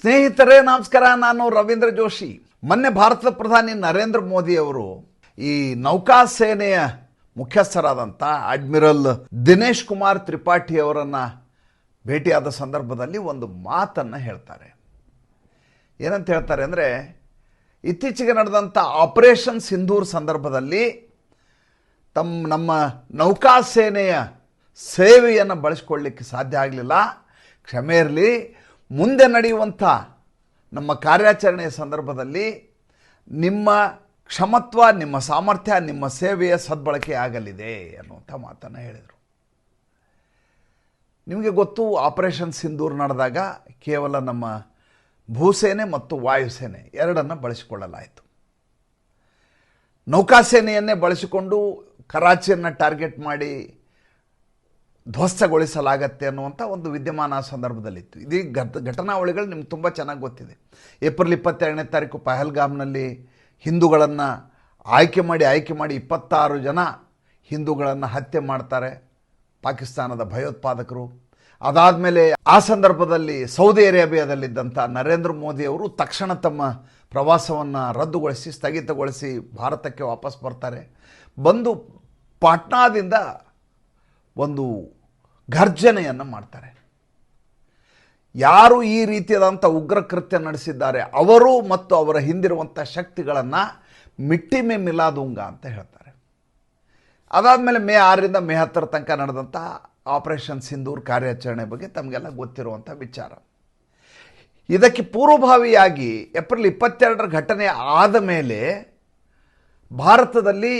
ಸ್ನೇಹಿತರೇ ನಮಸ್ಕಾರ. ನಾನು ರವೀಂದ್ರ ಜೋಶಿ. ಮೊನ್ನೆ ಭಾರತದ ಪ್ರಧಾನಿ ನರೇಂದ್ರ ಮೋದಿ ಅವರು ಈ ನೌಕಾಸೇನೆಯ ಮುಖ್ಯಸ್ಥರಾದಂಥ ಅಡ್ಮಿರಲ್ ದಿನೇಶ್ ಕುಮಾರ್ ತ್ರಿಪಾಠಿ ಅವರನ್ನು ಭೇಟಿಯಾದ ಸಂದರ್ಭದಲ್ಲಿ ಒಂದು ಮಾತನ್ನು ಹೇಳ್ತಾರೆ. ಏನಂತ ಹೇಳ್ತಾರೆ ಅಂದರೆ, ಇತ್ತೀಚೆಗೆ ನಡೆದಂಥ ಆಪರೇಷನ್ ಸಿಂಧೂರ್ ಸಂದರ್ಭದಲ್ಲಿ ನಮ್ಮ ನೌಕಾಸೇನೆಯ ಸೇವೆಯನ್ನು ಬಳಸಿಕೊಳ್ಳಲಿಕ್ಕೆ ಸಾಧ್ಯ ಆಗಲಿಲ್ಲ. ಕ್ಷಮೆ ಇರಲಿ, ಮುಂದೆ ನಡೆಯುವಂಥ ನಮ್ಮ ಕಾರ್ಯಾಚರಣೆಯ ಸಂದರ್ಭದಲ್ಲಿ ನಿಮ್ಮ ಕ್ಷಮತ್ವ, ನಿಮ್ಮ ಸಾಮರ್ಥ್ಯ, ನಿಮ್ಮ ಸೇವೆಯ ಸದ್ಬಳಕೆ ಆಗಲಿದೆ ಅನ್ನುವಂಥ ಮಾತನ್ನು ಹೇಳಿದರು. ನಿಮಗೆ ಗೊತ್ತು, ಆಪರೇಷನ್ ಸಿಂಧೂರ್ ನಡೆದಾಗ ಕೇವಲ ನಮ್ಮ ಭೂಸೇನೆ ಮತ್ತು ವಾಯುಸೇನೆ ಎರಡನ್ನು ಬಳಸಿಕೊಳ್ಳಲಾಯಿತು. ನೌಕಾಸೇನೆಯನ್ನೇ ಬಳಸಿಕೊಂಡು ಕರಾಚಿಯನ್ನು ಟಾರ್ಗೆಟ್ ಮಾಡಿ ಧ್ವಸ್ತಗೊಳಿಸಲಾಗತ್ತೆ ಅನ್ನುವಂಥ ಒಂದು ವಿದ್ಯಮಾನ ಆ ಸಂದರ್ಭದಲ್ಲಿತ್ತು. ಇದೀ ಘಟನಾವಳಿಗಳು ನಿಮ್ಗೆ ತುಂಬ ಚೆನ್ನಾಗಿ ಗೊತ್ತಿದೆ. ಏಪ್ರಿಲ್ 22ನೇ ತಾರೀಕು ಪಹಲ್ಗಾಮ್ನಲ್ಲಿ ಹಿಂದೂಗಳನ್ನು ಆಯ್ಕೆ ಮಾಡಿ 26 ಜನ ಹಿಂದೂಗಳನ್ನು ಹತ್ಯೆ ಮಾಡ್ತಾರೆ ಪಾಕಿಸ್ತಾನದ ಭಯೋತ್ಪಾದಕರು. ಅದಾದಮೇಲೆ ಆ ಸಂದರ್ಭದಲ್ಲಿ ಸೌದಿ ಅರೇಬಿಯಾದಲ್ಲಿದ್ದಂಥ ನರೇಂದ್ರ ಮೋದಿ ಅವರು ತಕ್ಷಣ ತಮ್ಮ ಪ್ರವಾಸವನ್ನು ರದ್ದುಗೊಳಿಸಿ, ಸ್ಥಗಿತಗೊಳಿಸಿ ಭಾರತಕ್ಕೆ ವಾಪಸ್ ಬರ್ತಾರೆ. ಬಂದು ಪಾಟ್ನಾದಿಂದ ಒಂದು ಘರ್ಜನೆಯನ್ನು ಮಾಡ್ತಾರೆ. ಯಾರು ಈ ರೀತಿಯಾದಂಥ ಉಗ್ರ ಕೃತ್ಯ ನಡೆಸಿದ್ದಾರೆ ಅವರು ಮತ್ತು ಅವರ ಹಿಂದಿರುವಂಥ ಶಕ್ತಿಗಳನ್ನು ಮಿಟ್ಟಿ ಮೇ ಮಿಲಾದೂಂಗ ಅಂತ ಹೇಳ್ತಾರೆ. ಅದಾದಮೇಲೆ ಮೇ 6ರಿಂದ ಮೇ 10 ತನಕ ನಡೆದಂಥ ಆಪರೇಷನ್ ಸಿಂಧೂರ್ ಕಾರ್ಯಾಚರಣೆ ಬಗ್ಗೆ ತಮಗೆಲ್ಲ ಗೊತ್ತಿರುವಂಥ ವಿಚಾರ. ಇದಕ್ಕೆ ಪೂರ್ವಭಾವಿಯಾಗಿ ಏಪ್ರಿಲ್ 22ರ ಘಟನೆ ಆದ ಮೇಲೆ ಭಾರತದಲ್ಲಿ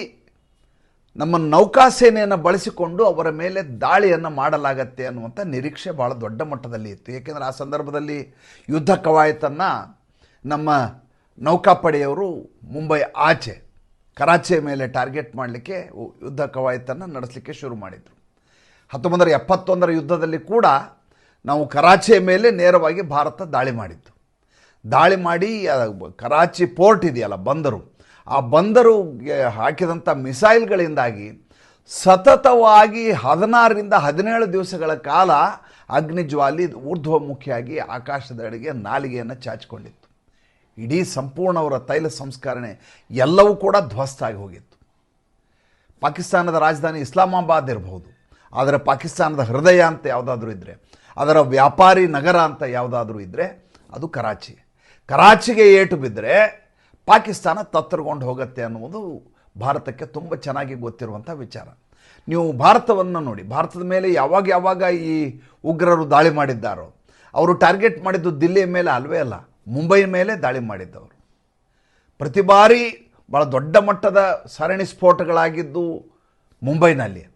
ನಮ್ಮ ನೌಕಾಸೇನೆಯನ್ನು ಬಳಸಿಕೊಂಡು ಅವರ ಮೇಲೆ ದಾಳಿಯನ್ನು ಮಾಡಲಾಗತ್ತೆ ಅನ್ನುವಂಥ ನಿರೀಕ್ಷೆ ಭಾಳ ದೊಡ್ಡ ಮಟ್ಟದಲ್ಲಿ ಇತ್ತು. ಏಕೆಂದರೆ ಆ ಸಂದರ್ಭದಲ್ಲಿ ಯುದ್ಧ ಕವಾಯತನ್ನು ನಮ್ಮ ನೌಕಾಪಡೆಯವರು ಮುಂಬೈ ಆಚೆ ಕರಾಚಿಯ ಮೇಲೆ ಟಾರ್ಗೆಟ್ ಮಾಡಲಿಕ್ಕೆ ಯುದ್ಧ ಕವಾಯತನ್ನು ನಡೆಸಲಿಕ್ಕೆ ಶುರು ಮಾಡಿದರು. 1971ರ ಯುದ್ಧದಲ್ಲಿ ಕೂಡ ನಾವು ಕರಾಚಿಯ ಮೇಲೆ ನೇರವಾಗಿ ಭಾರತ ದಾಳಿ ಮಾಡಿದ್ದು. ದಾಳಿ ಮಾಡಿ ಕರಾಚಿ ಪೋರ್ಟ್ ಇದೆಯಲ್ಲ, ಬಂದರು, ಆ ಬಂದರುಗೆ ಹಾಕಿದಂಥ ಮಿಸೈಲ್ಗಳಿಂದಾಗಿ ಸತತವಾಗಿ 16ರಿಂದ 17 ದಿವಸಗಳ ಕಾಲ ಅಗ್ನಿಜ್ವಾಲಿ ಊರ್ಧ್ವಮುಖಿಯಾಗಿ ಆಕಾಶದೆಡೆಗೆ ನಾಲಿಗೆಯನ್ನು ಚಾಚಿಕೊಂಡಿತ್ತು. ಇಡೀ ಸಂಪೂರ್ಣ ಅವರ ತೈಲ ಸಂಸ್ಕರಣೆ ಎಲ್ಲವೂ ಕೂಡ ಧ್ವಸ್ತ ಆಗಿ ಹೋಗಿತ್ತು. ಪಾಕಿಸ್ತಾನದ ರಾಜಧಾನಿ ಇಸ್ಲಾಮಾಬಾದ್ ಇರಬಹುದು, ಆದರೆ ಪಾಕಿಸ್ತಾನದ ಹೃದಯ ಅಂತ ಯಾವುದಾದ್ರೂ ಇದ್ದರೆ, ಅದರ ವ್ಯಾಪಾರಿ ನಗರ ಅಂತ ಯಾವುದಾದ್ರೂ ಇದ್ದರೆ ಅದು ಕರಾಚಿ. ಕರಾಚಿಗೆ ಏಟು ಬಿದ್ದರೆ ಪಾಕಿಸ್ತಾನ ತತ್ತರಗೊಂಡು ಹೋಗುತ್ತೆ ಅನ್ನುವುದು ಭಾರತಕ್ಕೆ ತುಂಬ ಚೆನ್ನಾಗಿ ಗೊತ್ತಿರುವಂಥ ವಿಚಾರ. ನೀವು ಭಾರತವನ್ನು ನೋಡಿ, ಭಾರತದ ಮೇಲೆ ಯಾವಾಗ ಈ ಉಗ್ರರು ದಾಳಿ ಮಾಡಿದ್ದಾರೋ ಅವರು ಟಾರ್ಗೆಟ್ ಮಾಡಿದ್ದು ದಿಲ್ಲಿಯ ಮೇಲೆ ಅಲ್ವೇ ಅಲ್ಲ, ಮುಂಬೈ ಮೇಲೆ ದಾಳಿ ಮಾಡಿದ್ದವರು. ಪ್ರತಿ ಬಾರಿ ಭಾಳ ದೊಡ್ಡ ಮಟ್ಟದ ಸರಣಿ ಸ್ಫೋಟಗಳಾಗಿದ್ದು ಮುಂಬೈನಲ್ಲಿ.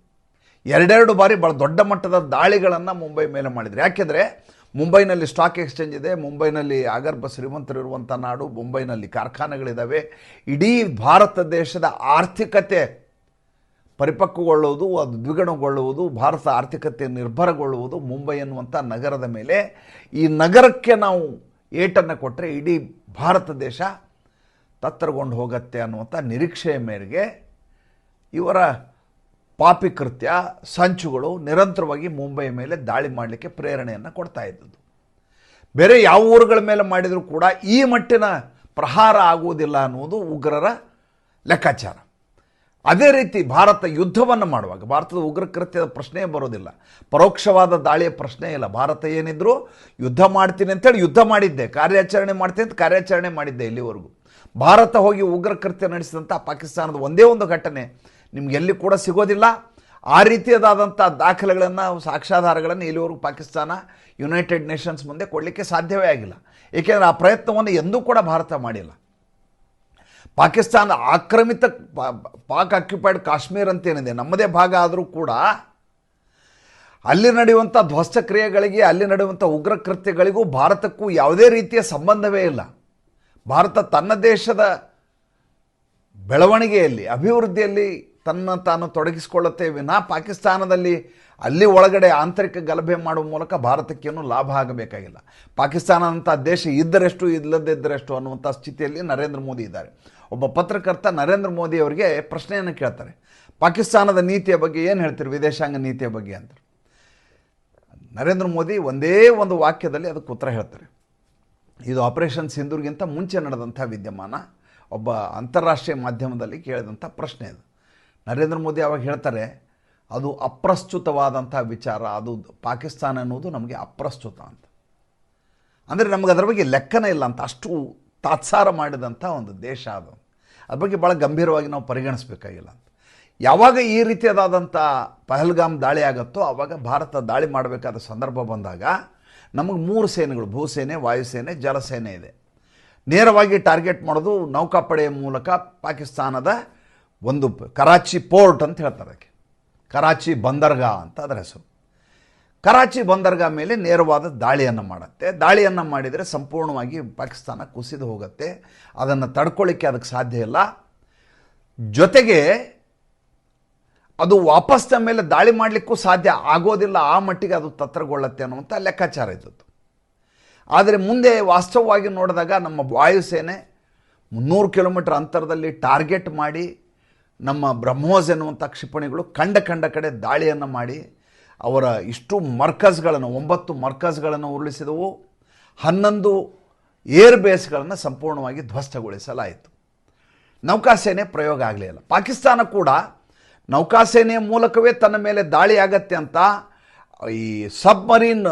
2 ಬಾರಿ ಭಾಳ ದೊಡ್ಡ ಮಟ್ಟದ ದಾಳಿಗಳನ್ನು ಮುಂಬೈ ಮೇಲೆ ಮಾಡಿದರು. ಯಾಕೆಂದರೆ ಮುಂಬೈನಲ್ಲಿ ಸ್ಟಾಕ್ ಎಕ್ಸ್ಚೇಂಜ್ ಇದೆ, ಮುಂಬೈನಲ್ಲಿ ಆಗರ್ಭ ಶ್ರೀಮಂತರಿರುವಂಥ ನಾಡು, ಮುಂಬೈನಲ್ಲಿ ಕಾರ್ಖಾನೆಗಳಿದ್ದಾವೆ. ಇಡೀ ಭಾರತ ದೇಶದ ಆರ್ಥಿಕತೆ ಪರಿಪಕ್ವಗೊಳ್ಳುವುದು, ಅದು ದ್ವಿಗುಣಗೊಳ್ಳುವುದು, ಭಾರತ ಆರ್ಥಿಕತೆ ನಿರ್ಭರಗೊಳ್ಳುವುದು ಮುಂಬೈ ಎನ್ನುವಂಥ ನಗರದ ಮೇಲೆ. ಈ ನಗರಕ್ಕೆ ನಾವು ಏಟನ್ನು ಕೊಟ್ಟರೆ ಇಡೀ ಭಾರತ ದೇಶ ತತ್ತರಗೊಂಡು ಹೋಗುತ್ತೆ ಅನ್ನುವಂಥ ನಿರೀಕ್ಷೆಯ ಮೇರೆಗೆ ಇವರ ಪಾಪಿ ಕೃತ್ಯ ಸಂಚುಗಳು ನಿರಂತರವಾಗಿ ಮುಂಬೈ ಮೇಲೆ ದಾಳಿ ಮಾಡಲಿಕ್ಕೆ ಪ್ರೇರಣೆಯನ್ನು ಕೊಡ್ತಾ ಇದ್ದದ್ದು. ಬೇರೆ ಯಾವ ಊರುಗಳ ಮೇಲೆ ಮಾಡಿದರೂ ಕೂಡ ಈ ಮಟ್ಟಿನ ಪ್ರಹಾರ ಆಗುವುದಿಲ್ಲ ಅನ್ನುವುದು ಉಗ್ರರ ಲೆಕ್ಕಾಚಾರ. ಅದೇ ರೀತಿ ಭಾರತ ಯುದ್ಧವನ್ನು ಮಾಡುವಾಗ ಭಾರತದ ಉಗ್ರ ಕೃತ್ಯದ ಪ್ರಶ್ನೆಯೇ ಬರೋದಿಲ್ಲ, ಪರೋಕ್ಷವಾದ ದಾಳಿಯ ಪ್ರಶ್ನೆ ಇಲ್ಲ. ಭಾರತ ಏನಿದ್ರು ಯುದ್ಧ ಮಾಡ್ತೀನಿ ಅಂತೇಳಿ ಯುದ್ಧ ಮಾಡಿದ್ದೆ, ಕಾರ್ಯಾಚರಣೆ ಮಾಡ್ತೀನಿ ಅಂತ ಕಾರ್ಯಾಚರಣೆ ಮಾಡಿದ್ದೆ. ಇಲ್ಲಿವರೆಗೂ ಭಾರತ ಹೋಗಿ ಉಗ್ರ ಕೃತ್ಯ ನಡೆಸಿದಂಥ ಪಾಕಿಸ್ತಾನದ ಒಂದೇ ಒಂದು ಘಟನೆ ನಿಮಗೆಲ್ಲಿ ಕೂಡ ಸಿಗೋದಿಲ್ಲ. ಆ ರೀತಿಯಾದಂಥ ದಾಖಲೆಗಳನ್ನು, ಸಾಕ್ಷ್ಯಾಧಾರಗಳನ್ನು ಇಲ್ಲಿವರೆಗೂ ಪಾಕಿಸ್ತಾನ ಯುನೈಟೆಡ್ ನೇಷನ್ಸ್ ಮುಂದೆ ಕೊಡಲಿಕ್ಕೆ ಸಾಧ್ಯವೇ ಆಗಿಲ್ಲ. ಏಕೆಂದರೆ ಆ ಪ್ರಯತ್ನವನ್ನು ಎಂದೂ ಕೂಡ ಭಾರತ ಮಾಡಿಲ್ಲ. ಪಾಕಿಸ್ತಾನ ಆಕ್ರಮಿತ ಪಾಕ್ ಆಕ್ಯುಪೈಡ್ ಕಾಶ್ಮೀರ್ ಅಂತೇನಿದೆ, ನಮ್ಮದೇ ಭಾಗ ಆದರೂ ಕೂಡ ಅಲ್ಲಿ ನಡೆಯುವಂಥ ಧ್ವಸ್ತ ಕ್ರಿಯೆಗಳಿಗೆ, ಅಲ್ಲಿ ನಡೆಯುವಂಥ ಉಗ್ರ ಕೃತ್ಯಗಳಿಗೂ ಭಾರತಕ್ಕೂ ಯಾವುದೇ ರೀತಿಯ ಸಂಬಂಧವೇ ಇಲ್ಲ. ಭಾರತ ತನ್ನ ದೇಶದ ಬೆಳವಣಿಗೆಯಲ್ಲಿ, ಅಭಿವೃದ್ಧಿಯಲ್ಲಿ ತಾನು ತೊಡಗಿಸಿಕೊಳ್ಳುತ್ತೆ ವಿನಃ ಪಾಕಿಸ್ತಾನದಲ್ಲಿ ಅಲ್ಲಿ ಒಳಗಡೆ ಆಂತರಿಕ ಗಲಭೆ ಮಾಡುವ ಮೂಲಕ ಭಾರತಕ್ಕೇನು ಲಾಭ ಆಗಬೇಕಾಗಿಲ್ಲ. ಪಾಕಿಸ್ತಾನ ಅಂತ ದೇಶ ಇದ್ದರೆಷ್ಟು ಇಲ್ಲದಿದ್ದರೆಷ್ಟು ಅನ್ನುವಂಥ ಸ್ಥಿತಿಯಲ್ಲಿ ನರೇಂದ್ರ ಮೋದಿ ಇದ್ದಾರೆ. ಒಬ್ಬ ಪತ್ರಕರ್ತ ನರೇಂದ್ರ ಮೋದಿ ಅವರಿಗೆ ಪ್ರಶ್ನೆಯನ್ನು ಕೇಳ್ತಾರೆ, ಪಾಕಿಸ್ತಾನದ ನೀತಿಯ ಬಗ್ಗೆ ಏನು ಹೇಳ್ತೀರಿ, ವಿದೇಶಾಂಗ ನೀತಿಯ ಬಗ್ಗೆ ಅಂತ. ನರೇಂದ್ರ ಮೋದಿ ಒಂದೇ ಒಂದು ವಾಕ್ಯದಲ್ಲಿ ಅದಕ್ಕೆ ಉತ್ತರ ಹೇಳ್ತಾರೆ. ಇದು ಆಪರೇಷನ್ ಸಿಂಧೂರ್ಗಿಂತ ಮುಂಚೆ ನಡೆದಂಥ ವಿದ್ಯಮಾನ. ಒಬ್ಬ ಅಂತಾರಾಷ್ಟ್ರೀಯ ಮಾಧ್ಯಮದಲ್ಲಿ ಕೇಳಿದಂಥ ಪ್ರಶ್ನೆ ಇದು. ನರೇಂದ್ರ ಮೋದಿ ಅವಾಗ ಹೇಳ್ತಾರೆ, ಅದು ಅಪ್ರಸ್ತುತವಾದಂಥ ವಿಚಾರ, ಅದು ಪಾಕಿಸ್ತಾನ ಅನ್ನೋದು ನಮಗೆ ಅಪ್ರಸ್ತುತ ಅಂತ. ಅಂದರೆ ನಮಗೆ ಅದರ ಬಗ್ಗೆ ಲೆಕ್ಕನೇ ಇಲ್ಲ ಅಂತ, ಅಷ್ಟು ತಾತ್ಸಾರ ಮಾಡಿದಂಥ ಒಂದು ದೇಶ ಅದು. ಅದ್ರ ಬಗ್ಗೆ ಭಾಳ ಗಂಭೀರವಾಗಿ ನಾವು ಪರಿಗಣಿಸಬೇಕಾಗಿಲ್ಲ ಅಂತ. ಯಾವಾಗ ಈ ರೀತಿಯಾದಂಥ ಪಹಲ್ಗಾಮ್ ದಾಳಿ ಆಗುತ್ತೋ ಆವಾಗ ಭಾರತ ದಾಳಿ ಮಾಡಬೇಕಾದ ಸಂದರ್ಭ ಬಂದಾಗ ನಮಗೆ 3 ಸೇನೆಗಳು, ಭೂಸೇನೆ, ವಾಯುಸೇನೆ, ಜಲಸೇನೆ ಇದೆ. ನೇರವಾಗಿ ಟಾರ್ಗೆಟ್ ಮಾಡೋದು ನೌಕಾಪಡೆಯ ಮೂಲಕ ಪಾಕಿಸ್ತಾನದ ಒಂದು ಕರಾಚಿ ಪೋರ್ಟ್ ಅಂತ ಹೇಳ್ತಾರೆ, ಅದಕ್ಕೆ ಕರಾಚಿ ಬಂದರ್ಗಾ ಅಂತ ಅದರ ಹೆಸರು. ಕರಾಚಿ ಬಂದರ್ಗಾ ಮೇಲೆ ನೇರವಾದ ದಾಳಿಯನ್ನು ಮಾಡುತ್ತೆ. ದಾಳಿಯನ್ನು ಮಾಡಿದರೆ ಸಂಪೂರ್ಣವಾಗಿ ಪಾಕಿಸ್ತಾನ ಕುಸಿದು ಹೋಗುತ್ತೆ. ಅದನ್ನು ತಡ್ಕೊಳ್ಳಿಕ್ಕೆ ಅದಕ್ಕೆ ಸಾಧ್ಯ ಇಲ್ಲ. ಜೊತೆಗೆ ಅದು ವಾಪಸ್ ನಮ್ಮ ಮೇಲೆ ದಾಳಿ ಮಾಡಲಿಕ್ಕೂ ಸಾಧ್ಯ ಆಗೋದಿಲ್ಲ, ಆ ಮಟ್ಟಿಗೆ ಅದು ತತ್ರಗೊಳ್ಳುತ್ತೆ ಅನ್ನುವಂಥ ಲೆಕ್ಕಾಚಾರ ಇದ್ದದ್ದು. ಆದರೆ ಮುಂದೆ ವಾಸ್ತವವಾಗಿ ನೋಡಿದಾಗ ನಮ್ಮ ವಾಯುಸೇನೆ 300 ಕಿಲೋಮೀಟರ್ ಅಂತರದಲ್ಲಿ ಟಾರ್ಗೆಟ್ ಮಾಡಿ ನಮ್ಮ ಬ್ರಹ್ಮೋಸ್ ಎನ್ನುವಂಥ ಕ್ಷಿಪಣಿಗಳು ಕಂಡ ಕಡೆ ದಾಳಿಯನ್ನು ಮಾಡಿ ಅವರ ಇಷ್ಟು ಮರ್ಕಜ್ಗಳನ್ನು 9 ಮರ್ಕಜ್ಗಳನ್ನು ಉರುಳಿಸಿದವು. 11 ಏರ್ ಬೇಸ್ಗಳನ್ನು ಸಂಪೂರ್ಣವಾಗಿ ಧ್ವಸ್ತಗೊಳಿಸಲಾಯಿತು. ನೌಕಾಸೇನೆ ಪ್ರಯೋಗ ಆಗಲಿಲ್ಲ. ಪಾಕಿಸ್ತಾನ ಕೂಡ ನೌಕಾಸೇನೆಯ ಮೂಲಕವೇ ತನ್ನ ಮೇಲೆ ದಾಳಿ ಆಗತ್ತೆ ಅಂತ ಈ ಸಬ್ಮರೀನ್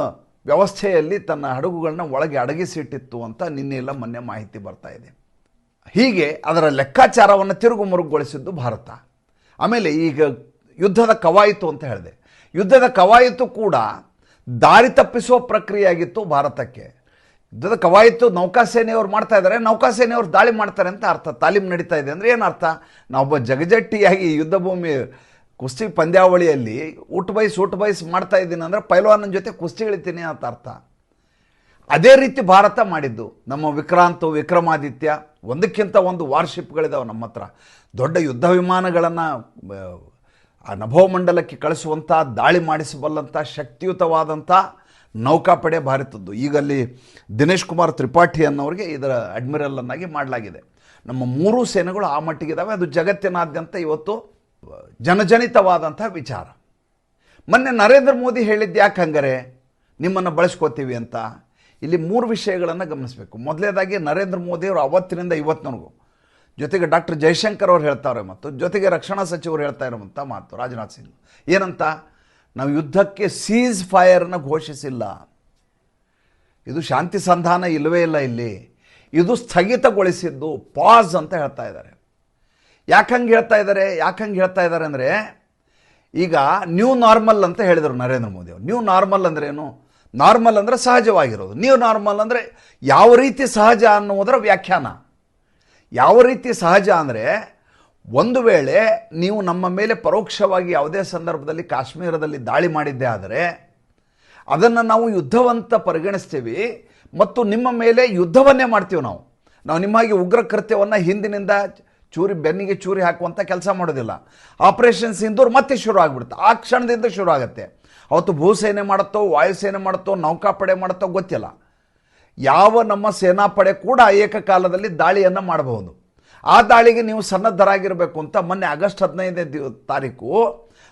ವ್ಯವಸ್ಥೆಯಲ್ಲಿ ತನ್ನ ಹಡಗುಗಳನ್ನ ಒಳಗೆ ಅಡಗಿಸಿಟ್ಟಿತ್ತು ಅಂತ ನಿನ್ನೆಲ್ಲ ಮೊನ್ನೆ ಮಾಹಿತಿ ಬರ್ತಾ ಇದೆ. ಹೀಗೆ ಅದರ ಲೆಕ್ಕಾಚಾರವನ್ನು ತಿರುಗು ಮುರುಗುಗೊಳಿಸಿದ್ದು ಭಾರತ. ಆಮೇಲೆ ಈಗ ಯುದ್ಧದ ಕವಾಯಿತು ಅಂತ ಹೇಳಿದೆ. ಯುದ್ಧದ ಕವಾಯಿತು ಕೂಡ ದಾರಿ ತಪ್ಪಿಸುವ ಪ್ರಕ್ರಿಯೆ ಆಗಿತ್ತು ಭಾರತಕ್ಕೆ. ಯುದ್ಧದ ಕವಾಯಿತು ನೌಕಾಸೇನೆಯವರು ಮಾಡ್ತಾ ಇದ್ದಾರೆ, ನೌಕಾಸೇನೆಯವರು ದಾಳಿ ಮಾಡ್ತಾರೆ ಅಂತ ಅರ್ಥ. ತಾಲೀಮ್ ನಡೀತಾ ಇದೆ ಅಂದರೆ ಏನು ಅರ್ಥ? ನಾವೊಬ್ಬ ಜಗಜಟ್ಟಿಯಾಗಿ ಯುದ್ಧ ಭೂಮಿ ಕುಸ್ತಿ ಪಂದ್ಯಾವಳಿಯಲ್ಲಿ ಊಟ ಬೈಸ್ ಮಾಡ್ತಾ ಇದ್ದೀನಿ ಅಂದರೆ ಪೈಲ್ವಾನನ ಜೊತೆ ಕುಸ್ತಿ ಇಳಿತೀನಿ ಅಂತ ಅರ್ಥ. ಅದೇ ರೀತಿ ಭಾರತ ಮಾಡಿದ್ದು. ನಮ್ಮ ವಿಕ್ರಾಂತ್, ವಿಕ್ರಮಾದಿತ್ಯ, ಒಂದಕ್ಕಿಂತ ಒಂದು ವಾರ್ಶಿಪ್ಗಳಿದಾವೆ ನಮ್ಮ ಹತ್ರ. ದೊಡ್ಡ ಯುದ್ಧ ವಿಮಾನಗಳನ್ನು ಆ ನಭೋಮಂಡಲಕ್ಕೆ ಕಳಿಸುವಂಥ, ದಾಳಿ ಮಾಡಿಸಬಲ್ಲಂಥ ಶಕ್ತಿಯುತವಾದಂಥ ನೌಕಾಪಡೆ ಭಾರತದ್ದು. ಈಗಲ್ಲಿ ದಿನೇಶ್ ಕುಮಾರ್ ತ್ರಿಪಾಠಿ ಅನ್ನೋರಿಗೆ ಇದರ ಅಡ್ಮಿರಲನ್ನಾಗಿ ಮಾಡಲಾಗಿದೆ. ನಮ್ಮ 3 ಸೇನೆಗಳು ಆ ಮಟ್ಟಿಗಿದ್ದಾವೆ. ಅದು ಜಗತ್ತಿನಾದ್ಯಂತ ಇವತ್ತು ಜನಜನಿತವಾದಂಥ ವಿಚಾರ. ಮೊನ್ನೆ ನರೇಂದ್ರ ಮೋದಿ ಹೇಳಿದ್ದು ಯಾಕೆ ಹಂಗಾರೆ ನಿಮ್ಮನ್ನು ಬಳಸ್ಕೋತೀವಿ ಅಂತ? ಇಲ್ಲಿ 3 ವಿಷಯಗಳನ್ನು ಗಮನಿಸಬೇಕು. ಮೊದಲನೇದಾಗಿ ನರೇಂದ್ರ ಮೋದಿಯವರು ಅವತ್ತಿನಿಂದ ಇವತ್ತಿನವರೆಗೂ, ಜೊತೆಗೆ ಡಾಕ್ಟರ್ ಜೈಶಂಕರ್ ಅವರು ಹೇಳ್ತಾರೆ, ಮತ್ತು ಜೊತೆಗೆ ರಕ್ಷಣಾ ಸಚಿವರು ಹೇಳ್ತಾ ಇರುವಂಥ ಮಾತು, ರಾಜನಾಥ್ ಸಿಂಗ್ ಏನಂತ, ನಾವು ಯುದ್ಧಕ್ಕೆ ಸೀಸ್ ಫೈರ್ನ ಘೋಷಿಸಿಲ್ಲ. ಇದು ಶಾಂತಿ ಸಂಧಾನ ಇಲ್ಲವೇ ಇಲ್ಲ ಇಲ್ಲಿ, ಇದು ಸ್ಥಗಿತಗೊಳಿಸಿದ್ದು, ಪಾಸ್ ಅಂತ ಹೇಳ್ತಾ ಇದ್ದಾರೆ. ಯಾಕಂಗೆ ಹೇಳ್ತಾ ಇದ್ದಾರೆ ಅಂದರೆ, ಈಗ ನ್ಯೂ ನಾರ್ಮಲ್ ಅಂತ ಹೇಳಿದರು ನರೇಂದ್ರ ಮೋದಿ ಅವರು. ನ್ಯೂ ನಾರ್ಮಲ್ ಅಂದರೆ ಏನು? ನಾರ್ಮಲ್ ಅಂದರೆ ಸಹಜವಾಗಿರೋದು. ನ್ಯೂ ನಾರ್ಮಲ್ ಅಂದರೆ ಯಾವ ರೀತಿ ಸಹಜ ಅನ್ನುವುದರ ವ್ಯಾಖ್ಯಾನ. ಯಾವ ರೀತಿ ಸಹಜ ಅಂದರೆ, ಒಂದು ವೇಳೆ ನೀವು ನಮ್ಮ ಮೇಲೆ ಪರೋಕ್ಷವಾಗಿ ಯಾವುದೇ ಸಂದರ್ಭದಲ್ಲಿ ಕಾಶ್ಮೀರದಲ್ಲಿ ದಾಳಿ ಮಾಡಿದ್ದೇ ಆದರೆ ಅದನ್ನು ನಾವು ಯುದ್ಧವಂತ ಪರಿಗಣಿಸ್ತೀವಿ ಮತ್ತು ನಿಮ್ಮ ಮೇಲೆ ಯುದ್ಧವನ್ನೇ ಮಾಡ್ತೀವಿ. ನಾವು ನಿಮ್ಮಾಗಿ ಉಗ್ರ ಕೃತ್ಯವನ್ನು ಹಿಂದಿನಿಂದ ಬೆನ್ನಿಗೆ ಚೂರಿ ಹಾಕುವಂಥ ಕೆಲಸ ಮಾಡೋದಿಲ್ಲ. ಆಪರೇಷನ್ ಸಿಂಧೂರ್ ಮತ್ತೆ ಶುರು ಆಗಿಬಿಡುತ್ತೆ. ಆ ಕ್ಷಣದಿಂದ ಶುರು ಆಗುತ್ತೆ. ಅವತ್ತು ಭೂಸೇನೆ ಮಾಡುತ್ತೋ, ವಾಯುಸೇನೆ ಮಾಡುತ್ತೋ, ನೌಕಾಪಡೆ ಮಾಡುತ್ತೋ ಗೊತ್ತಿಲ್ಲ. ಯಾವ ನಮ್ಮ ಸೇನಾಪಡೆ ಕೂಡ ಏಕಕಾಲದಲ್ಲಿ ದಾಳಿಯನ್ನು ಮಾಡಬಹುದು. ಆ ದಾಳಿಗೆ ನೀವು ಸನ್ನದ್ಧರಾಗಿರಬೇಕು ಅಂತ ಮೊನ್ನೆ ಆಗಸ್ಟ್ 15ನೇ ತಾರೀಕು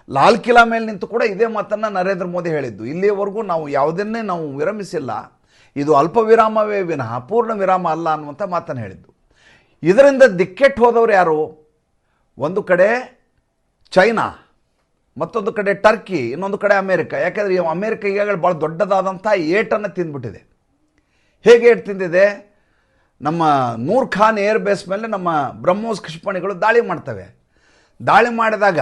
ಲಾಲ್ ಕಿಲಾ ಮೇಲೆ ನಿಂತು ಕೂಡ ಇದೇ ಮಾತನ್ನು ನರೇಂದ್ರ ಮೋದಿ ಹೇಳಿದ್ದು. ಇಲ್ಲಿಯವರೆಗೂ ನಾವು ಯಾವುದನ್ನೇ ನಾವು ವಿರಮಿಸಿಲ್ಲ, ಇದು ಅಲ್ಪ ವಿರಾಮವೇ ವಿನಃ ಪೂರ್ಣ ವಿರಾಮ ಅಲ್ಲ ಅನ್ನುವಂಥ ಮಾತನ್ನು ಹೇಳಿದ್ದು. ಇದರಿಂದ ದಿಕ್ಕೆಟ್ಟು ಹೋದವರು ಯಾರು? ಒಂದು ಕಡೆ ಚೈನಾ, ಮತ್ತೊಂದು ಕಡೆ ಟರ್ಕಿ, ಇನ್ನೊಂದು ಕಡೆ ಅಮೇರಿಕ. ಯಾಕೆಂದರೆ ಅಮೇರಿಕ ಈಗಾಗಲೇ ಭಾಳ ದೊಡ್ಡದಾದಂಥ ಏಟನ್ನು ತಿಂದ್ಬಿಟ್ಟಿದೆ. ಹೇಗೆ ಏಟು ತಿಂದಿದೆ? ನಮ್ಮ ನೂರ್ ಖಾನ್ ಏರ್ ಬೇಸ್ ಮೇಲೆ ನಮ್ಮ ಬ್ರಹ್ಮೋಸ್ ಕ್ಷಿಪಣಿಗಳು ದಾಳಿ ಮಾಡ್ತವೆ. ದಾಳಿ ಮಾಡಿದಾಗ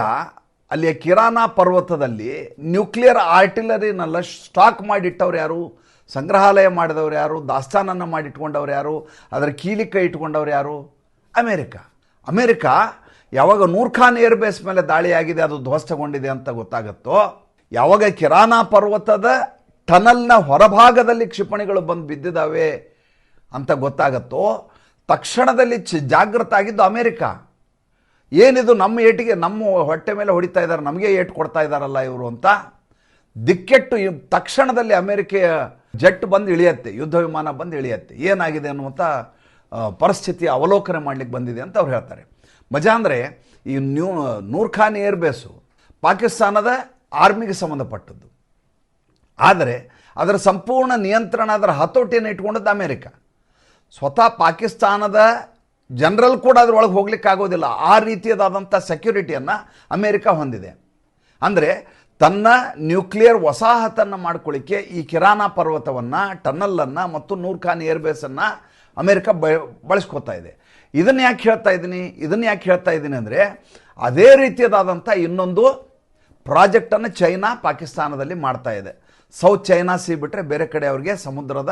ಅಲ್ಲಿಯ ಕಿರಾನಾ ಪರ್ವತದಲ್ಲಿ ನ್ಯೂಕ್ಲಿಯರ್ ಆರ್ಟಿಲರಿನೆಲ್ಲ ಸ್ಟಾಕ್ ಮಾಡಿಟ್ಟವ್ರು ಯಾರು? ಸಂಗ್ರಹಾಲಯ ಮಾಡಿದವರು ಯಾರು? ದಾಸ್ತಾನನ್ನು ಮಾಡಿಟ್ಕೊಂಡವ್ರು ಯಾರು? ಅದರ ಕೀಲಿಕೈ ಇಟ್ಕೊಂಡವ್ರು ಯಾರು? ಅಮೇರಿಕ ಯಾವಾಗ ನೂರ್ ಖಾನ್ ಏರ್ ಬೇಸ್ ಮೇಲೆ ದಾಳಿಯಾಗಿದೆ, ಅದು ಧ್ವಸ್ತಗೊಂಡಿದೆ ಅಂತ ಗೊತ್ತಾಗುತ್ತೋ, ಯಾವಾಗ ಕಿರಾನಾ ಪರ್ವತದ ಟನಲ್ನ ಹೊರಭಾಗದಲ್ಲಿ ಕ್ಷಿಪಣಿಗಳು ಬಂದು ಬಿದ್ದಿದ್ದಾವೆ ಅಂತ ಗೊತ್ತಾಗತ್ತೋ, ತಕ್ಷಣದಲ್ಲಿ ಜಾಗೃತ ಆಗಿದ್ದು ಅಮೇರಿಕ. ಏನಿದು ನಮ್ಮ ಏಟಿಗೆ, ನಮ್ಮ ಹೊಟ್ಟೆ ಮೇಲೆ ಹೊಡಿತಾ ಇದ್ದಾರೆ, ನಮಗೆ ಏಟು ಕೊಡ್ತಾ ಇದ್ದಾರಲ್ಲ ಇವರು ಅಂತ ದಿಕ್ಕೆಟ್ಟು ತಕ್ಷಣದಲ್ಲಿ ಅಮೇರಿಕೆಯ ಜೆಟ್ ಬಂದು ಇಳಿಯತ್ತೆ, ಯುದ್ಧ ವಿಮಾನ ಬಂದು ಇಳಿಯತ್ತೆ. ಏನಾಗಿದೆ ಅನ್ನುವಂಥ ಪರಿಸ್ಥಿತಿ ಅವಲೋಕನೆ ಮಾಡಲಿಕ್ಕೆ ಬಂದಿದೆ ಅಂತ ಅವ್ರು ಹೇಳ್ತಾರೆ. ಮಜಾ ಅಂದರೆ ಈ ನೂರ್ ಖಾನ್ ಏರ್ ಬೇಸು ಪಾಕಿಸ್ತಾನದ ಆರ್ಮಿಗೆ ಸಂಬಂಧಪಟ್ಟದ್ದು. ಆದರೆ ಅದರ ಸಂಪೂರ್ಣ ನಿಯಂತ್ರಣ, ಅದರ ಹತೋಟಿಯನ್ನು ಇಟ್ಕೊಂಡದ್ದು ಅಮೇರಿಕ. ಸ್ವತಃ ಪಾಕಿಸ್ತಾನದ ಜನರಲ್ ಕೂಡ ಅದರೊಳಗೆ ಹೋಗ್ಲಿಕ್ಕಾಗೋದಿಲ್ಲ. ಆ ರೀತಿಯಾದಂಥ ಸೆಕ್ಯೂರಿಟಿಯನ್ನು ಅಮೇರಿಕ ಹೊಂದಿದೆ. ಅಂದರೆ ತನ್ನ ನ್ಯೂಕ್ಲಿಯರ್ ವಸಾಹತನ್ನು ಮಾಡ್ಕೊಳ್ಳಿಕ್ಕೆ ಈ ಕಿರಾನ ಪರ್ವತವನ್ನು, ಟನಲನ್ನು ಮತ್ತು ನೂರ್ ಖಾನ್ ಏರ್ಬೇಸನ್ನು ಅಮೇರಿಕ ಬಳಸ್ಕೋತಾ ಇದೆ. ಇದನ್ನು ಯಾಕೆ ಹೇಳ್ತಾ ಇದ್ದೀನಿ ಅಂದರೆ, ಅದೇ ರೀತಿಯಾದಂಥ ಇನ್ನೊಂದು ಪ್ರಾಜೆಕ್ಟನ್ನು ಚೈನಾ ಪಾಕಿಸ್ತಾನದಲ್ಲಿ ಮಾಡ್ತಾ ಇದೆ. ಸೌತ್ ಚೈನಾ ಸಿ ಬಿಟ್ಟರೆ ಬೇರೆ ಕಡೆ ಅವರಿಗೆ ಸಮುದ್ರದ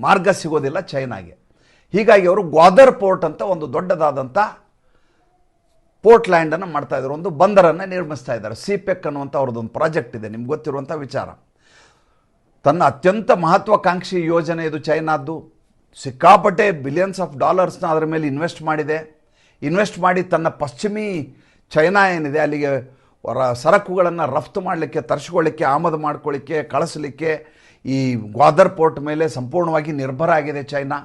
ಮಾರ್ಗ ಸಿಗೋದಿಲ್ಲ ಚೈನಾಗೆ. ಹೀಗಾಗಿ ಅವರು ಗ್ವಾದರ್ ಪೋರ್ಟ್ ಅಂತ ಒಂದು ದೊಡ್ಡದಾದಂಥ ಪೋರ್ಟ್ಲ್ಯಾಂಡನ್ನು ಮಾಡ್ತಾ ಇದ್ದಾರೆ, ಒಂದು ಬಂದರನ್ನು ನಿರ್ಮಿಸ್ತಾ ಇದ್ದಾರೆ. ಸಿಪೆಕ್ ಅನ್ನುವಂಥ ಅವ್ರದ್ದೊಂದು ಪ್ರಾಜೆಕ್ಟ್ ಇದೆ, ನಿಮ್ಗೆ ಗೊತ್ತಿರುವಂಥ ವಿಚಾರ. ತನ್ನ ಅತ್ಯಂತ ಮಹತ್ವಾಕಾಂಕ್ಷಿ ಯೋಜನೆ ಇದು ಚೈನಾದ್ದು. ಸಿಕ್ಕಾಪಟ್ಟೆ ಬಿಲಿಯನ್ಸ್ ಆಫ್ ಡಾಲರ್ಸ್ನ ಅದರ ಮೇಲೆ ಇನ್ವೆಸ್ಟ್ ಮಾಡಿ ತನ್ನ ಪಶ್ಚಿಮಿ ಚೈನಾ ಏನಿದೆ ಅಲ್ಲಿಗೆ ಸರಕುಗಳನ್ನು ರಫ್ತು ಮಾಡಲಿಕ್ಕೆ, ತರಿಸ್ಕೊಳ್ಳಿಕ್ಕೆ, ಆಮದು ಮಾಡ್ಕೊಳ್ಳಿಕ್ಕೆ, ಕಳಿಸಲಿಕ್ಕೆ ಈ ಗ್ವಾದರ್ ಪೋರ್ಟ್ ಮೇಲೆ ಸಂಪೂರ್ಣವಾಗಿ ನಿರ್ಭರ ಆಗಿದೆ ಚೈನಾ.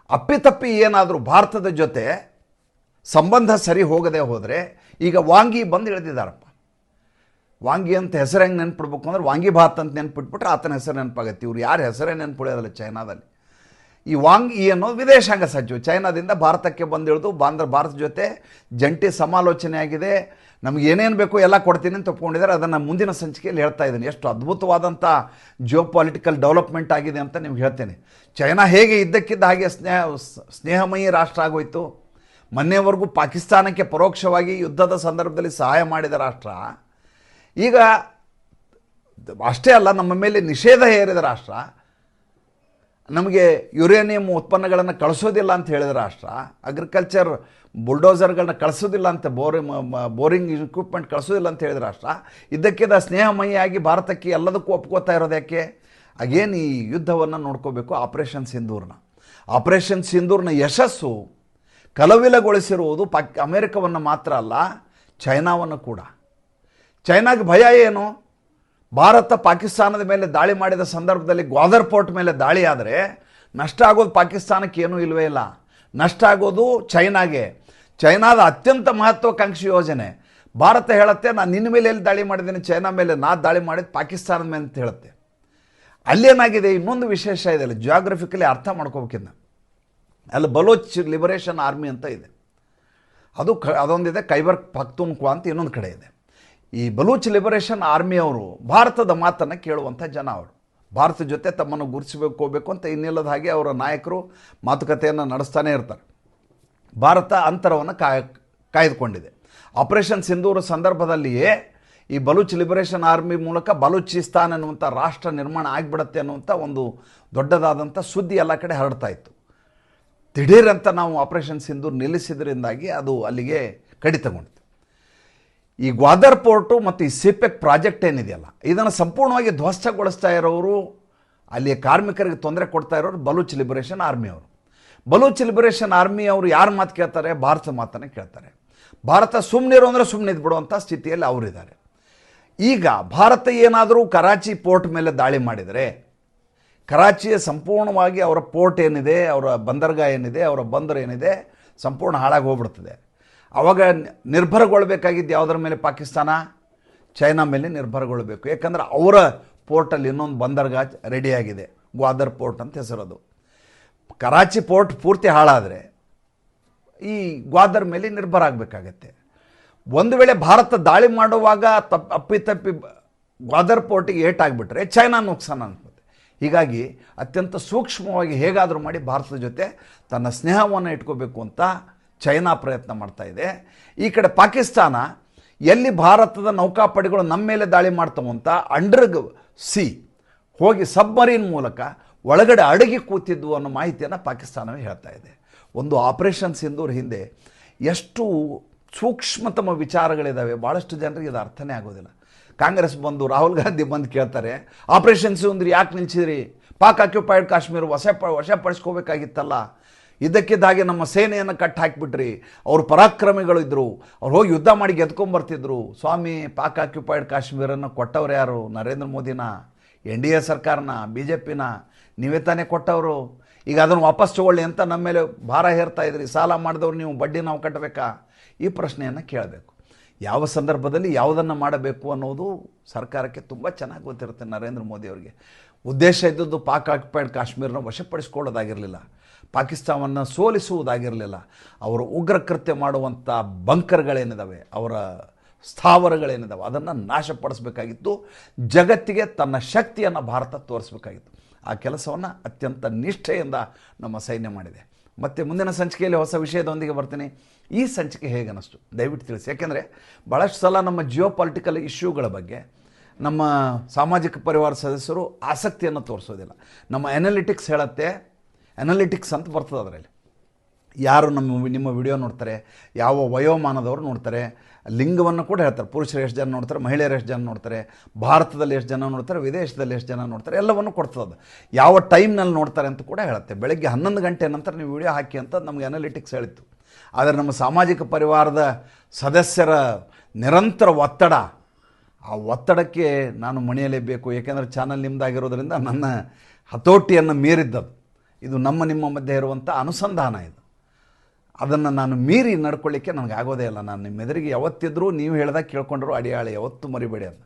ಅಪ್ಪಿತಪ್ಪಿ ಏನಾದರೂ ಭಾರತದ ಜೊತೆ ಸಂಬಂಧ ಸರಿ ಹೋಗದೆ ಹೋದರೆ, ಈಗ ವಾಂಗಿ ಬಂದು ಇಳಿದಿದ್ದಾರಪ್ಪ. ವಾಂಗಿ ಅಂತ ಹೆಸರು ಹೆಂಗೆ ನೆನ್ಪಿಡ್ಬೇಕು ಅಂದ್ರೆ ವಾಂಗಿ ಭಾತ್ ಅಂತ ನೆನ್ಪಿಟ್ಬಿಟ್ರೆ ಆತನ ಹೆಸರು ನೆನಪಾಗತ್ತೆ. ಇವ್ರು ಯಾರ ಹೆಸರೇ ನೆನ್ಪಿಡೋದಲ್ಲ ಚೈನಾದಲ್ಲಿ. ಈ ವಾಂಗಿ ಅನ್ನೋದು ವಿದೇಶಾಂಗ ಸಚಿವ, ಚೈನಾದಿಂದ ಭಾರತಕ್ಕೆ ಬಂದಿಳಿದು ಭಾರತ ಜೊತೆ ಜಂಟಿ ಸಮಾಲೋಚನೆ ಆಗಿದೆ. ನಮ್ಗೆ ಏನೇನು ಬೇಕೋ ಎಲ್ಲ ಕೊಡ್ತೀನಿ ಅಂತ ಒಪ್ಕೊಂಡಿದ್ದಾರೆ. ಅದನ್ನು ಮುಂದಿನ ಸಂಚಿಕೆಯಲ್ಲಿ ಹೇಳ್ತಾ ಇದ್ದೀನಿ, ಎಷ್ಟು ಅದ್ಭುತವಾದಂಥ ಜಿಯೋ ಪೊಲಿಟಿಕಲ್ ಡೆವಲಪ್ಮೆಂಟ್ ಆಗಿದೆ ಅಂತ ನಿಮ್ಗೆ ಹೇಳ್ತೇನೆ. ಚೈನಾ ಹೇಗೆ ಇದ್ದಕ್ಕಿದ್ದ ಹಾಗೆ ಸ್ನೇಹಮಯಿ ರಾಷ್ಟ್ರ ಆಗೋಯ್ತು. ಮೊನ್ನೆವರೆಗೂ ಪಾಕಿಸ್ತಾನಕ್ಕೆ ಪರೋಕ್ಷವಾಗಿ ಯುದ್ಧದ ಸಂದರ್ಭದಲ್ಲಿ ಸಹಾಯ ಮಾಡಿದ ರಾಷ್ಟ್ರ ಈಗ ಅಷ್ಟೇ ಅಲ್ಲ, ನಮ್ಮ ಮೇಲೆ ನಿಷೇಧ ಹೇರಿದ ರಾಷ್ಟ್ರ, ನಮಗೆ ಯುರೇನಿಯಂ ಉತ್ಪನ್ನಗಳನ್ನು ಕಳಿಸೋದಿಲ್ಲ ಅಂತ ಹೇಳಿದ ರಾಷ್ಟ್ರ, ಅಗ್ರಿಕಲ್ಚರ್ ಬುಲ್ಡೋಸರ್ಗಳನ್ನ ಕಳಿಸೋದಿಲ್ಲ ಅಂತ, ಬೋರಿಂಗ್ ಇಕ್ವಿಪ್ಮೆಂಟ್ ಕಳಿಸೋದಿಲ್ಲ ಅಂತ ಹೇಳಿದ ರಾಷ್ಟ್ರ, ಇದ್ದಕ್ಕಿದ್ದ ಸ್ನೇಹಮಯಿಯಾಗಿ ಭಾರತಕ್ಕೆ ಎಲ್ಲದಕ್ಕೂ ಒಪ್ಕೋತಾ ಇರೋದು ಯಾಕೆ? ಅಗೇನ್ ಈ ಯುದ್ಧವನ್ನು ನೋಡ್ಕೋಬೇಕು. ಆಪರೇಷನ್ ಸಿಂಧೂರ್ನ ಯಶಸ್ಸು ಕಲವಿಲಗೊಳಿಸಿರುವುದು ಅಮೆರಿಕವನ್ನು ಮಾತ್ರ ಅಲ್ಲ, ಚೈನಾವನ್ನು ಕೂಡ. ಚೈನಾಗೆ ಭಯ ಏನು? ಭಾರತ ಪಾಕಿಸ್ತಾನದ ಮೇಲೆ ದಾಳಿ ಮಾಡಿದ ಸಂದರ್ಭದಲ್ಲಿ ಗ್ವಾದರ್ ಪೋರ್ಟ್ ಮೇಲೆ ದಾಳಿ ಆದರೆ ನಷ್ಟ ಆಗೋದು ಪಾಕಿಸ್ತಾನಕ್ಕೆ ಏನೂ ಇಲ್ಲವೇ ಇಲ್ಲ, ನಷ್ಟ ಆಗೋದು ಚೈನಾಗೆ. ಚೈನಾದ ಅತ್ಯಂತ ಮಹತ್ವಾಕಾಂಕ್ಷಿ ಯೋಜನೆ. ಭಾರತ ಹೇಳುತ್ತೆ, ನಾನು ನಿನ್ನ ಮೇಲೆ ಎಲ್ಲಿ ದಾಳಿ ಮಾಡಿದ್ದೀನಿ, ಚೈನಾ ಮೇಲೆ ನಾ ದಾಳಿ ಮಾಡಿದ್ದು ಪಾಕಿಸ್ತಾನದ ಮೇಲೆ ಅಂತ ಹೇಳುತ್ತೆ. ಅಲ್ಲೇನಾಗಿದೆ, ಇನ್ನೊಂದು ವಿಶೇಷ ಇದೆ, ಅಲ್ಲಿ ಜಿಯೋಗ್ರಫಿಕಲಿ ಅರ್ಥ ಮಾಡ್ಕೋಬೇಕಿನ್ನ. ಅಲ್ಲಿ ಬಲೂಚ್ ಲಿಬರೇಷನ್ ಆರ್ಮಿ ಅಂತ ಇದೆ, ಅದೊಂದಿದೆ. ಖೈಬರ್ ಪಖ್ತೂನ್ಖ್ವಾ ಅಂತ ಇನ್ನೊಂದು ಕಡೆ ಇದೆ. ಈ ಬಲೂಚ್ ಲಿಬರೇಷನ್ ಆರ್ಮಿಯವರು ಭಾರತದ ಮಾತನ್ನು ಕೇಳುವಂಥ ಜನ. ಅವರು ಭಾರತ ಜೊತೆ ತಮ್ಮನ್ನು ಗುರುತಿಸಬೇಕು ಅಂತ ಇನ್ನಿಲ್ಲದ ಹಾಗೆ ಅವರ ನಾಯಕರು ಮಾತುಕತೆಯನ್ನು ನಡೆಸ್ತಾನೆ ಇರ್ತಾರೆ. ಭಾರತ ಅಂತರವನ್ನು ಕಾಯ್ದುಕೊಂಡಿದೆ. ಆಪರೇಷನ್ ಸಿಂಧೂರ ಸಂದರ್ಭದಲ್ಲಿಯೇ ಈ ಬಲೂಚ್ ಲಿಬರೇಷನ್ ಆರ್ಮಿ ಮೂಲಕ ಬಲೂಚಿಸ್ತಾನ್ ಅನ್ನುವಂಥ ರಾಷ್ಟ್ರ ನಿರ್ಮಾಣ ಆಗಿಬಿಡುತ್ತೆ ಅನ್ನುವಂಥ ಒಂದು ದೊಡ್ಡದಾದಂಥ ಸುದ್ದಿ ಎಲ್ಲ ಕಡೆ ಹರಡ್ತಾ ಇತ್ತು. ದಿಢೀರಂತ ನಾವು ಆಪರೇಷನ್ ಸಿಂಧೂರ್ ನಿಲ್ಲಿಸಿದ್ರಿಂದಾಗಿ ಅದು ಅಲ್ಲಿಗೆ ಕಡಿತಗೊಂಡಿತು. ಈ ಗ್ವಾದರ್ ಪೋರ್ಟು ಮತ್ತು ಈ ಸಿಪೆಕ್ ಪ್ರಾಜೆಕ್ಟ್ ಏನಿದೆಯಲ್ಲ, ಇದನ್ನು ಸಂಪೂರ್ಣವಾಗಿ ಧ್ವಂಸಗೊಳಿಸ್ತಾ ಇರೋರು, ಅಲ್ಲಿಯ ಕಾರ್ಮಿಕರಿಗೆ ತೊಂದರೆ ಕೊಡ್ತಾ ಇರೋರು ಬಲೂಚ್ ಲಿಬರೇಷನ್ ಆರ್ಮಿಯವರು. ಬಲೂಚ್ ಲಿಬರೇಷನ್ ಆರ್ಮಿಯವರು ಯಾರ ಮಾತು ಕೇಳ್ತಾರೆ? ಭಾರತದ ಮಾತನ್ನು ಕೇಳ್ತಾರೆ. ಭಾರತ ಸುಮ್ಮನಿರೋ ಅಂದರೆ ಸುಮ್ಮನೆ ಇದ್ಬಿಡುವಂಥ ಸ್ಥಿತಿಯಲ್ಲಿ ಅವರಿದ್ದಾರೆ. ಈಗ ಭಾರತ ಏನಾದರೂ ಕರಾಚಿ ಪೋರ್ಟ್ ಮೇಲೆ ದಾಳಿ ಮಾಡಿದರೆ, ಕರಾಚಿಯ ಸಂಪೂರ್ಣವಾಗಿ ಅವರ ಪೋರ್ಟ್ ಏನಿದೆ, ಅವರ ಬಂದರ್ಗಾಹ ಏನಿದೆ, ಅವರ ಬಂದರು ಏನಿದೆ, ಸಂಪೂರ್ಣ ಹಾಳಾಗಿ ಹೋಗ್ಬಿಡ್ತದೆ. ಆವಾಗ ನಿರ್ಭರಗೊಳ್ಬೇಕಾಗಿದ್ದು ಯಾವುದರ ಮೇಲೆ? ಪಾಕಿಸ್ತಾನ, ಚೈನಾ ಮೇಲೆ ನಿರ್ಭರಗೊಳ್ಳಬೇಕು. ಯಾಕಂದರೆ ಅವರ ಪೋರ್ಟಲ್ಲಿ ಇನ್ನೊಂದು ಬಂದರ್ಗಾಹ ರೆಡಿಯಾಗಿದೆ, ಗ್ವಾದರ್ ಪೋರ್ಟ್ ಅಂತ ಹೆಸರದು. ಕರಾಚಿ ಪೋರ್ಟ್ ಪೂರ್ತಿ ಹಾಳಾದರೆ ಈ ಗ್ವಾದರ್ ಮೇಲೆ ನಿರ್ಭರ ಆಗಬೇಕಾಗತ್ತೆ. ಒಂದು ವೇಳೆ ಭಾರತ ದಾಳಿ ಮಾಡುವಾಗ ಅಪ್ಪಿತಪ್ಪಿ ಗ್ವಾದರ್ ಪೋರ್ಟಿಗೆ ಏಟಾಗಿಬಿಟ್ರೆ ಚೈನಾ ನುಕ್ಸಾನ ಅನ್ಸುತ್ತೆ. ಹೀಗಾಗಿ ಅತ್ಯಂತ ಸೂಕ್ಷ್ಮವಾಗಿ ಹೇಗಾದರೂ ಮಾಡಿ ಭಾರತದ ಜೊತೆ ತನ್ನ ಸ್ನೇಹವನ್ನು ಇಟ್ಕೋಬೇಕು ಅಂತ ಚೈನಾ ಪ್ರಯತ್ನ ಮಾಡ್ತಾ ಇದೆ. ಈ ಕಡೆ ಪಾಕಿಸ್ತಾನ ಎಲ್ಲಿ ಭಾರತದ ನೌಕಾಪಡೆಗಳು ನಮ್ಮ ಮೇಲೆ ದಾಳಿ ಮಾಡ್ತಾವಂತ ಅಂಡರ್ ಸಿ ಹೋಗಿ ಸಬ್ಮರೀನ್ ಮೂಲಕ ಒಳಗಡೆ ಅಡಗಿ ಕೂತಿದ್ವು ಅನ್ನೋ ಮಾಹಿತಿಯನ್ನು ಪಾಕಿಸ್ತಾನವೇ ಹೇಳ್ತಾ ಇದೆ. ಒಂದು ಆಪರೇಷನ್ ಸಿಂಧೂರ್ ಹಿಂದೆ ಎಷ್ಟು ಸೂಕ್ಷ್ಮತಮ ವಿಚಾರಗಳಿದ್ದಾವೆ, ಭಾಳಷ್ಟು ಜನರಿಗೆ ಇದು ಅರ್ಥನೇ ಆಗೋದಿಲ್ಲ. ಕಾಂಗ್ರೆಸ್ ಬಂದು ರಾಹುಲ್ ಗಾಂಧಿ ಬಂದು ಕೇಳ್ತಾರೆ, ಆಪರೇಷನ್ ಸಿಂಧೂರ್ ಯಾಕೆ ನಿಲ್ಲಿಸಿದ್ರಿ? ಪಾಕ್ ಆಕ್ಯುಪೈಡ್ ಕಾಶ್ಮೀರ ವಶಪಡಿಸ್ಕೋಬೇಕಾಗಿತ್ತಲ್ಲ, ಇದ್ದಕ್ಕಿದ್ದ ಹಾಗೆ ನಮ್ಮ ಸೇನೆಯನ್ನು ಕಟ್ಟಿ ಹಾಕಿಬಿಟ್ರಿ, ಅವರು ಪರಾಕ್ರಮಿಗಳು ಇದ್ದರು, ಅವ್ರು ಹೋಗಿ ಯುದ್ಧ ಮಾಡಿ ಗೆದ್ಕೊಂಬರ್ತಿದ್ರು. ಸ್ವಾಮಿ, ಪಾಕ್ ಆಕ್ಯುಪೈಡ್ ಕಾಶ್ಮೀರನ್ನು ಕೊಟ್ಟವ್ರು ಯಾರು? ನರೇಂದ್ರ ಮೋದಿನ, NDA ಸರ್ಕಾರನ, BJPನ? ನೀವೇ ತಾನೇ ಕೊಟ್ಟವರು. ಈಗ ಅದನ್ನು ವಾಪಸ್ ತಗೊಳ್ಳಿ ಅಂತ ನಮ್ಮ ಮೇಲೆ ಭಾರ ಹೇರ್ತಾ ಇದ್ರಿ. ಸಾಲ ಮಾಡಿದವ್ರು ನೀವು, ಬಡ್ಡಿ ನಾವು ಕಟ್ಟಬೇಕಾ? ಈ ಪ್ರಶ್ನೆಯನ್ನು ಕೇಳಬೇಕು. ಯಾವ ಸಂದರ್ಭದಲ್ಲಿ ಯಾವುದನ್ನು ಮಾಡಬೇಕು ಅನ್ನೋದು ಸರ್ಕಾರಕ್ಕೆ ತುಂಬ ಚೆನ್ನಾಗಿ ಗೊತ್ತಿರುತ್ತೆ. ನರೇಂದ್ರ ಮೋದಿ ಅವರಿಗೆ ಉದ್ದೇಶ ಇದ್ದದ್ದು ಪಾಕ್ ಆಕ್ಯುಪೈಡ್ ಕಾಶ್ಮೀರನ ವಶಪಡಿಸ್ಕೊಳ್ಳೋದಾಗಿರಲಿಲ್ಲ, ಪಾಕಿಸ್ತಾನವನ್ನು ಸೋಲಿಸುವುದಾಗಿರಲಿಲ್ಲ. ಅವರು ಉಗ್ರ ಕೃತ್ಯ ಮಾಡುವಂಥ ಬಂಕರ್ಗಳೇನಿದ್ದಾವೆ, ಅವರ ಸ್ಥಾವರಗಳೇನಿದ್ದಾವೆ, ಅದನ್ನು ನಾಶಪಡಿಸಬೇಕಾಗಿತ್ತು. ಜಗತ್ತಿಗೆ ತನ್ನ ಶಕ್ತಿಯನ್ನು ಭಾರತ ತೋರಿಸಬೇಕಾಗಿತ್ತು. ಆ ಕೆಲಸವನ್ನು ಅತ್ಯಂತ ನಿಷ್ಠೆಯಿಂದ ನಮ್ಮ ಸೈನ್ಯ ಮಾಡಿದೆ. ಮತ್ತು ಮುಂದಿನ ಸಂಚಿಕೆಯಲ್ಲಿ ಹೊಸ ವಿಷಯದೊಂದಿಗೆ ಬರ್ತೀನಿ. ಈ ಸಂಚಿಕೆ ಹೇಗೆ ಅನ್ನಿಸ್ತು ದಯವಿಟ್ಟು ತಿಳಿಸಿ. ಯಾಕೆಂದರೆ ಭಾಳಷ್ಟು ಸಲ ನಮ್ಮ ಜಿಯೋ ಪೊಲಿಟಿಕಲ್ ಇಶ್ಯೂಗಳ ಬಗ್ಗೆ ನಮ್ಮ ಸಾಮಾಜಿಕ ಪರಿವಾರ ಸದಸ್ಯರು ಆಸಕ್ತಿಯನ್ನು ತೋರಿಸೋದಿಲ್ಲ. ನಮ್ಮ ಎನಾಲಿಟಿಕ್ಸ್ ಹೇಳುತ್ತೆ, ಎನಾಲಿಟಿಕ್ಸ್ ಅಂತ ಬರ್ತದೆ ಅದರಲ್ಲಿ, ಯಾರು ನಿಮ್ಮ ವಿಡಿಯೋ ನೋಡ್ತಾರೆ, ಯಾವ ವಯೋಮಾನದವರು ನೋಡ್ತಾರೆ, ಲಿಂಗವನ್ನು ಕೂಡ ಹೇಳ್ತಾರೆ. ಪುರುಷರು ಎಷ್ಟು ಜನ ನೋಡ್ತಾರೆ, ಮಹಿಳೆಯರು ಎಷ್ಟು ಜನ ನೋಡ್ತಾರೆ, ಭಾರತದಲ್ಲಿ ಎಷ್ಟು ಜನ ನೋಡ್ತಾರೆ, ವಿದೇಶದಲ್ಲಿ ಎಷ್ಟು ಜನ ನೋಡ್ತಾರೆ, ಎಲ್ಲವನ್ನು ಕೊಡ್ತದೆ. ಯಾವ ಟೈಮ್ನಲ್ಲಿ ನೋಡ್ತಾರೆ ಅಂತ ಕೂಡ ಹೇಳುತ್ತೆ. ಬೆಳಗ್ಗೆ 11 ಗಂಟೆ ನಂತರ ನೀವು ವಿಡಿಯೋ ಹಾಕಿ ಅಂತ ನಮಗೆ ಅನಾಲಿಟಿಕ್ಸ್ ಹೇಳಿತ್ತು. ಆದರೆ ನಮ್ಮ ಸಾಮಾಜಿಕ ಪರಿವಾರದ ಸದಸ್ಯರ ನಿರಂತರ ಒತ್ತಡ, ಆ ಒತ್ತಡಕ್ಕೆ ನಾನು ಮಣಿಯಲೇಬೇಕು. ಏಕೆಂದರೆ ಚಾನಲ್ ನಿಮ್ಮದಾಗಿರೋದ್ರಿಂದ ನನ್ನ ಹತೋಟಿಯನ್ನು ಮೀರಿದ್ದದು. ಇದು ನಿಮ್ಮ ಮಧ್ಯೆ ಇರುವಂಥ ಅನುಸಂಧಾನ. ಇದು ಅದನ್ನು ನಾನು ಮೀರಿ ನಡ್ಕೊಳ್ಳಿಕ್ಕೆ ನನಗೆ ಆಗೋದೇ ಇಲ್ಲ. ನಾನು ನಿಮ್ಮ ಎದುರಿಗೆ ಯಾವತ್ತಿದ್ರೂ ನೀವು ಹೇಳ್ದಾಗ ಕೇಳ್ಕೊಂಡ್ರು ಅಡಿಯಾಳೆ ಯಾವತ್ತೂ ಮರಿಬೇಡಿ ಅಂತ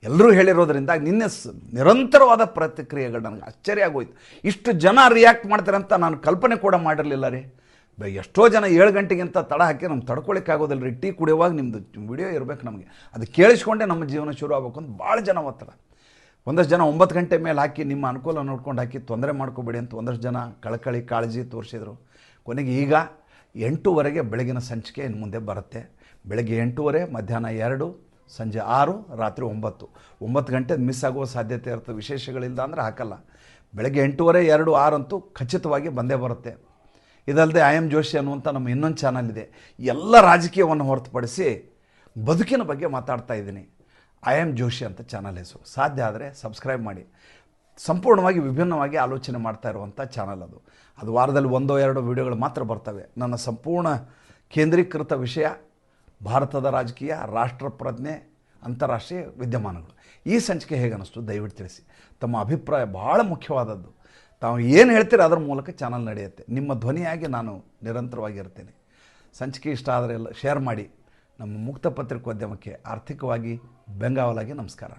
ಎಲ್ಲರೂ ಹೇಳಿರೋದ್ರಿಂದ ನಿನ್ನೆ ನಿರಂತರವಾದ ಪ್ರತಿಕ್ರಿಯೆಗಳು ನನಗೆ ಆಶ್ಚರ್ಯ ಆಗೋಯ್ತು. ಇಷ್ಟು ಜನ ರಿಯಾಕ್ಟ್ ಮಾಡ್ತಾರೆ ಅಂತ ನಾನು ಕಲ್ಪನೆ ಕೂಡ ಮಾಡಿರಲಿಲ್ಲ ರೀ. ಎಷ್ಟೋ ಜನ 7 ಗಂಟೆಗಿಂತ ತಡ ಹಾಕಿ ನಮ್ಗೆ ತಡ್ಕೊಳ್ಳಿಕ್ಕಾಗೋದಿಲ್ಲ ರೀ. ಟೀ ಕುಡಿಯುವಾಗ ನಿಮ್ಮದು ವಿಡಿಯೋ ಇರಬೇಕು, ನಮಗೆ ಅದು ಕೇಳಿಸ್ಕೊಂಡೇ ನಮ್ಮ ಜೀವನ ಶುರು ಆಗಬೇಕು ಅಂತ ಭಾಳ ಜನ ಒತ್ತಡ. ಒಂದಷ್ಟು ಜನ 9 ಗಂಟೆ ಮೇಲೆ ಹಾಕಿ ನಿಮ್ಮ ಅನುಕೂಲ ನೋಡ್ಕೊಂಡು ಹಾಕಿ ತೊಂದರೆ ಮಾಡ್ಕೋಬೇಡಿ ಅಂತ ಒಂದಷ್ಟು ಜನ ಕಳಕಳಿ ಕಾಳಜಿ ತೋರಿಸಿದರು. ಕೊನೆಗೆ ಈಗ 8:00 ಬೆಳಗಿನ ಸಂಚಿಕೆ ಇನ್ನು ಮುಂದೆ ಬರುತ್ತೆ. ಬೆಳಗ್ಗೆ 8:30, ಮಧ್ಯಾಹ್ನ 2, ಸಂಜೆ 6, ರಾತ್ರಿ 9. 9 ಗಂಟೆ ಮಿಸ್ ಆಗುವ ಸಾಧ್ಯತೆ ಇರ್ತದೆ. ವಿಶೇಷಗಳಿಲ್ಲ ಅಂದರೆ ಹಾಕಲ್ಲ. ಬೆಳಗ್ಗೆ 8:30, 2, 6 ಅಂತೂ ಖಚಿತವಾಗಿ ಬಂದೇ ಬರುತ್ತೆ. ಇದಲ್ಲದೆ ಐ ಎಮ್ ಜೋಶಿ ಅನ್ನುವಂಥ ನಮ್ಮ ಇನ್ನೊಂದು ಚಾನಲ್ ಇದೆ. ಎಲ್ಲ ರಾಜಕೀಯವನ್ನು ಹೊರತುಪಡಿಸಿ ಬದುಕಿನ ಬಗ್ಗೆ ಮಾತಾಡ್ತಾ ಇದ್ದೀನಿ. ಐ ಎಮ್ ಜೋಶಿ ಅಂತ ಚಾನಲ್ ಹೆಸರು. ಸಾಧ್ಯ ಆದರೆ ಸಬ್ಸ್ಕ್ರೈಬ್ ಮಾಡಿ. ಸಂಪೂರ್ಣವಾಗಿ ವಿಭಿನ್ನವಾಗಿ ಆಲೋಚನೆ ಮಾಡ್ತಾ ಇರುವಂಥ ಚಾನಲ್ ಅದು. ವಾರದಲ್ಲಿ 1-2 ವಿಡಿಯೋಗಳು ಮಾತ್ರ ಬರ್ತವೆ. ನನ್ನ ಸಂಪೂರ್ಣ ಕೇಂದ್ರೀಕೃತ ವಿಷಯ ಭಾರತದ ರಾಜಕೀಯ, ರಾಷ್ಟ್ರ ಪ್ರಜ್ಞೆ, ಅಂತಾರಾಷ್ಟ್ರೀಯ ವಿದ್ಯಮಾನಗಳು. ಈ ಸಂಚಿಕೆ ಹೇಗೆ ಅನ್ನಿಸ್ತು ದಯವಿಟ್ಟು ತಿಳಿಸಿ. ತಮ್ಮ ಅಭಿಪ್ರಾಯ ಭಾಳ ಮುಖ್ಯವಾದದ್ದು. ತಾವು ಏನು ಹೇಳ್ತೀರ ಅದರ ಮೂಲಕ ಚಾನಲ್ ನಡೆಯುತ್ತೆ. ನಿಮ್ಮ ಧ್ವನಿಯಾಗಿ ನಾನು ನಿರಂತರವಾಗಿರ್ತೇನೆ. ಸಂಚಿಕೆ ಇಷ್ಟ ಆದರೆ ಎಲ್ಲ ಶೇರ್ ಮಾಡಿ. ನಮ್ಮ ಮುಕ್ತ ಪತ್ರಿಕೋದ್ಯಮಕ್ಕೆ ಆರ್ಥಿಕವಾಗಿ ಬೆಂಗಾವಲಾಗಿ ನಮಸ್ಕಾರ.